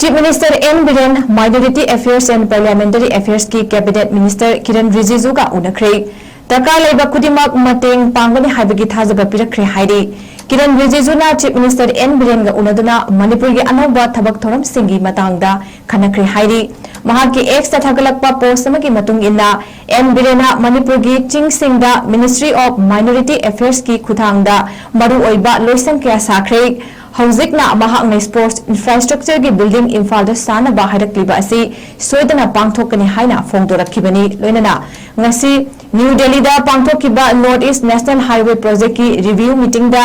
chief minister N Biren minority affairs and parliamentary affairs की cabinet minister Kiren Rijiju का उनखरे दरकार लेबा खुदिमक mateꯡ पांगनी हाइबगी थाजबा पिरखरे हाइरी किरण रिजिजूना चीफ मिनिस्टर एन बिरेन गा उनदुना मणिपुर की अनौबा थबक थोरम सिंगी मतंगदा खनखरे हाइरी महाकी एक्स थागलकपा पोस्ट अमगी मतुंग इन्ना एन बिरेना मणिपुर की चिंगसिंगदा मिनिस्ट्री ऑफ माइनॉरिटी अफेयर्स की खुथांगदा मरु ओइबा लोइसंग क्या साखरे हौजिकना महांगना स्पोर्ट्स इंफ्रास्ट्रक्चर की बिल्डिंग इम्फाल सानबा हाइरक्लिबा असि सोयदना पांगथोकनी हाइना फोंदोरखिबनी लोइनना ngasi न्यू दिल्ली दा पांगथोकिबा north east national highway project की रिव्यू मीटिंग दा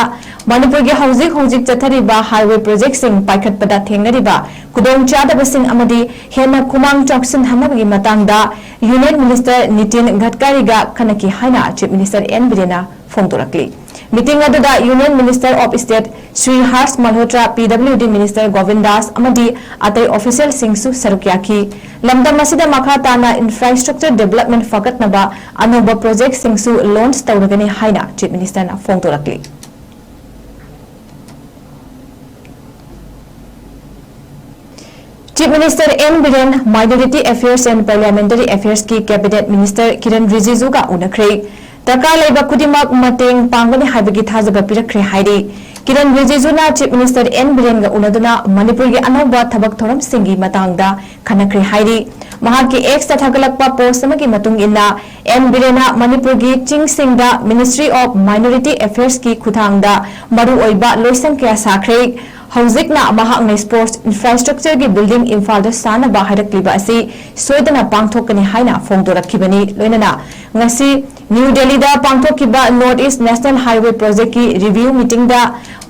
मणिपुर के हौजिक चथरिबा हाईवे प्रोजेक्ट सिंग पाइखटपदा थेंगरिबा कुदोंग चादबसिंग अमदी हेना कुमांग चौक्सिन हनबगी मतंगदा यूनियन मिनिस्टर नितिन गडकरी गा खनकी हाइना चीफ मिनिस्टर एन बिरेना फोंदोरकली मीटिंग अदुदा union minister of state Shri 𝗪𝗛𝗏 PWD minister Govindas अमदी अतै ऑफिशियल सिंगसु सरुक याखी लमदम मसिदा मखा ताना इंफ्रास्ट्रक्चर डेवलपमेंट फगतनबा अनोबा प्रोजेक्ट सिंगसु लॉन्च तौरगनी हाइना चीफ मिनिस्टर ना फोंदोरकली chief minister N Biren minority affairs and parliamentary affairs की कैबिनेट मिनिस्टर किरण रिजिजू का उनखरे दरकार लेबा खुदिमक mateꯡ पांगनी हाइबगी थाजबा पिरखरे हाइरी किरण रिजिजूना चीफ मिनिस्टर एन बिरेन गा उनदुना मणिपुर की अनौबा थबक थोरम सिंगी मतंगदा खनखरे हाइरी महाकी एक्स थागलकपा पोस्ट अमगी मतुंग इन्ना एन बिरेना मणिपुर की चिंगसिंगदा मिनिस्ट्री ऑफ माइनॉरिटी अफेयर्स की खुथांगदा मरु ओइबा लोइसंग क्या साखरे हौजिकना महांगना स्पोर्ट्स इंफ्रास्ट्रक्चर की बिल्डिंग इम्फाल सानबा हाइरक्लिबा असि सोयदना पांगथोकनी हाइना फोंदोरखिबनी लोइनना ngasi न्यू दिल्ली दा पांगथोकिबा north east national highway project की रिव्यू मीटिंग दा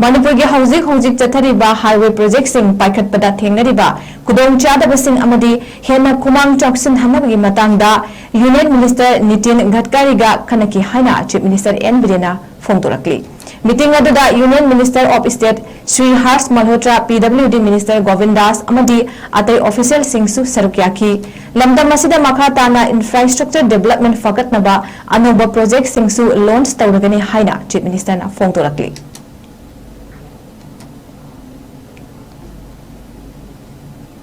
मणिपुर के हौजिक चथरिबा हाईवे प्रोजेक्ट सिंग पाइखटपदा थेंगरिबा कुदोंग चादबसिंग अमदी हेना कुमांग चौक्सिन हनबगी मतंगदा यूनियन मिनिस्टर नितिन गडकरी गा खनकी हाइना चीफ मिनिस्टर एन बिरेना फोंदोरकली मीटिंग अदुदा union minister of state Shri 𝗪𝗛𝗏 PWD minister Govindas अमदी अतै ऑफिशियल सिंगसु सरुक याखी लमदम मसिदा मखा ताना इंफ्रास्ट्रक्चर डेवलपमेंट फगतनबा अनोबा प्रोजेक्ट सिंगसु लॉन्च तौरगनी हाइना चीफ मिनिस्टर ना फोंदोरकली